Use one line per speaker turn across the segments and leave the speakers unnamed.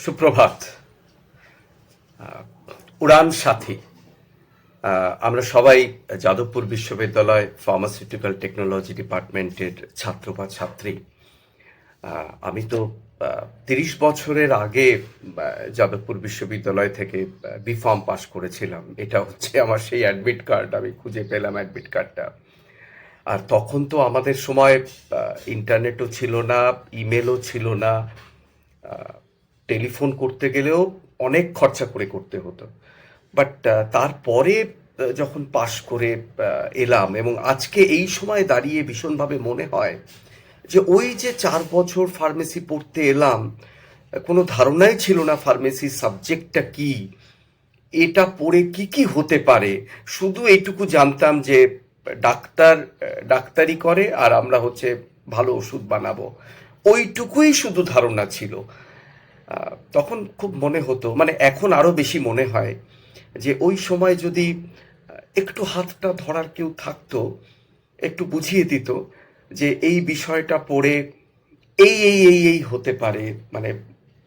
সুপ্রভাত। উড়ান সাথী, আমরা সবাই যাদবপুর বিশ্ববিদ্যালয় ফার্মাসিউটিক্যাল টেকনোলজি ডিপার্টমেন্টের ছাত্র বা ছাত্রী। আমি তো ৩০ বছরের আগে যাদবপুর বিশ্ববিদ্যালয় থেকে বিফার্ম পাশ করেছিলাম। এটা হচ্ছে আমার সেই অ্যাডমিট কার্ড, আমি খুঁজে পেলাম অ্যাডমিট কার্ডটা। আর তখন তো আমাদের সময় ইন্টারনেটও ছিল না, ইমেলও ছিল না, টেলিফোন করতে গেলেও অনেক খরচা করে করতে হতো। বাট তারপরে যখন পাশ করে এলাম এবং আজকে এই সময় দাঁড়িয়ে ভীষণভাবে মনে হয় যে ওই যে 4 বছর ফার্মেসি পড়তে এলাম, কোনো ধারণাই ছিল না ফার্মেসি সাবজেক্টটা কি, এটা পড়ে কি কি হতে পারে। শুধু এইটুকু জানতাম যে ডাক্তার ডাক্তারি করে আর আমরা হচ্ছে ভালো ওষুধ বানাবো, ওইটুকুই শুধু ধারণা ছিল। তখন খুব মনে হতো, মানে এখন আরো বেশি মনে হয় যে ওই সময় যদি একটু হাতটা ধরার কেউ থাকতো, একটু বুঝিয়ে দিত যে এই বিষয়টা পড়ে এই এই এই এই হতে পারে, মানে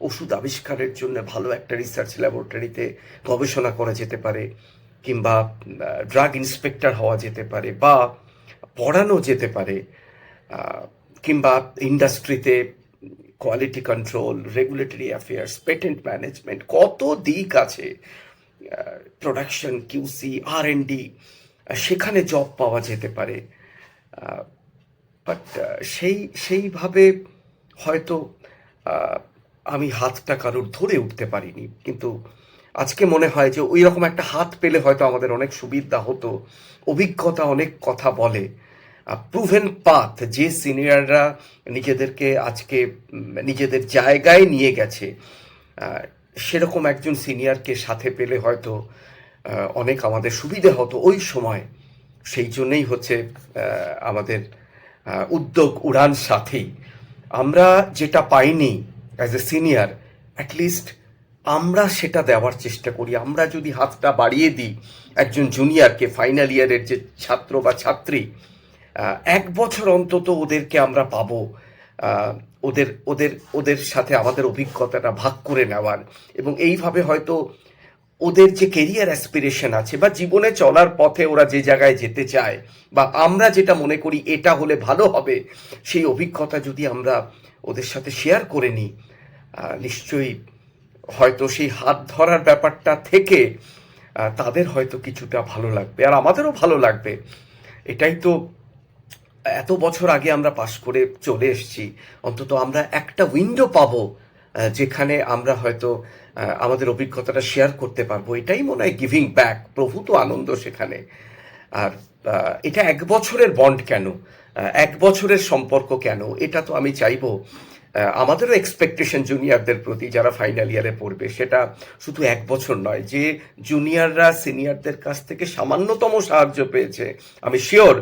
ওষুধ আবিষ্কারের জন্য ভালো একটা রিসার্চ ল্যাবরেটরিতে গবেষণা করা যেতে পারে, কিংবা ড্রাগ ইন্সপেক্টর হওয়া যেতে পারে, বা পড়ানো যেতে পারে, কিংবা ইন্ডাস্ট্রিতে quality control, regulatory affairs, patent management, কত দিক আছে, প্রোডাকশন, কিউসি, আর&ডি, সেখানে জব পাওয়া যেতে পারে। বাট সেইভাবে হয়তো আমি হাতটা কারোর ধরে উঠতে পারিনি। কিন্তু আজকে মনে হয় যে ওই রকম একটা হাত পেলে হয়তো আমাদের অনেক সুবিধা হতো। অভিজ্ঞতা অনেক কথা বলে, প্রুভেন পাথ, যে সিনিয়ররা নিজেদেরকে আজকে নিজেদের জায়গায় নিয়ে গেছে, সেরকম একজন সিনিয়রকে সাথে পেলে হয়তো অনেক আমাদের সুবিধে হতো ওই সময়। সেই জন্যই হচ্ছে আমাদের উদ্যোগ উড়ান সাথী। আমরা যেটা পাইনি অ্যাজ এ সিনিয়র, অ্যাটলিস্ট আমরা সেটা দেওয়ার চেষ্টা করি। আমরা যদি হাতটা বাড়িয়ে দিই একজন জুনিয়রকে, ফাইনাল ইয়ারের যে ছাত্র বা ছাত্রী, 1 বছর অন্তত ওদেরকে আমরা পাবো, ওদের ওদের ওদের সাথে আমাদের অভিজ্ঞতাটা ভাগ করে নেওয়ার, এবং এইভাবে হয়তো ওদের যে কেরিয়ার অ্যাসপিরেশন আছে বা জীবনে চলার পথে ওরা যে জায়গায় যেতে চায়, বা আমরা যেটা মনে করি এটা হলে ভালো হবে, সেই অভিজ্ঞতা যদি আমরা ওদের সাথে শেয়ার করে নিই, নিশ্চয়ই হয়তো সেই হাত ধরার ব্যাপারটা থেকে তাদের হয়তো কিছুটা ভালো লাগবে, আর আমাদেরও ভালো লাগবে। এটাই তো, এত বছর আগে আমরা পাশ করে চলে এসেছি, অন্তত আমরা একটা উইন্ডো পাবো যেখানে আমরা হয়তো আমাদের অভিজ্ঞতাটা শেয়ার করতে পারবো। এটাই মনে হয় গিভিং ব্যাক, প্রভূত আনন্দ সেখানে। আর এটা 1 বছরের বন্ড কেন, 1 বছরের সম্পর্ক কেন, এটা তো আমি চাইবো আমাদেরও এক্সপেকটেশন জুনিয়রদের প্রতি যারা ফাইনাল ইয়ারে পড়বে, সেটা শুধু 1 বছর নয়। যে জুনিয়ররা সিনিয়রদের কাছ থেকে সামান্যতম সাহায্য পেয়েছে, আমি শিওর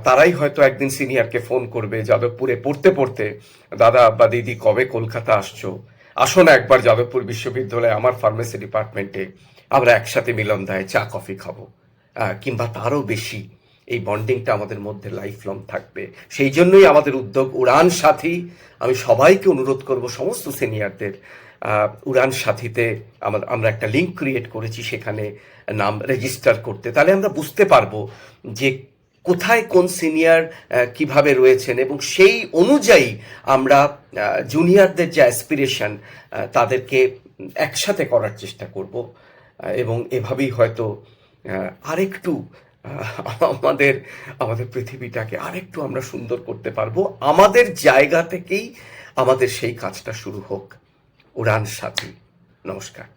তারাই হয়তো একদিন সিনিয়রকে ফোন করবে যাদবপুরে পড়তে পড়তে, দাদা বা দিদি কবে কলকাতা আসছো, আসো না একবার যাদবপুর বিশ্ববিদ্যালয়ে আমার ফার্মেসি ডিপার্টমেন্টে, আমরা একসাথে মিলনদায় চা কফি খাবো। কিংবা তারও বেশি, এই বন্ডিংটা আমাদের মধ্যে লাইফ লং থাকবে। সেই জন্যই আমাদের উদ্যোগ উড়ান সাথী। আমি সবাইকে অনুরোধ করব, সমস্ত সিনিয়রদের, উড়ান সাথীতে আমরা একটা লিঙ্ক ক্রিয়েট করেছি, সেখানে নাম রেজিস্টার করতে। তাহলে আমরা বুঝতে পারবো যে কোথায় কোন সিনিয়র কিভাবে রয়েছেন, এবং সেই অনুযায়ী আমরা জুনিয়রদের যে অ্যাসপিরেশন তাদেরকে একসাথে করার চেষ্টা করব, এবং এভাবেই হয়তো আরেকটু আমাদের আমাদের পৃথিবীটাকে আরেকটু আমরা সুন্দর করতে পারবো। আমাদের জায়গা থেকেই আমাদের সেই কাজটা শুরু হোক। উড়ান সাথী। নমস্কার।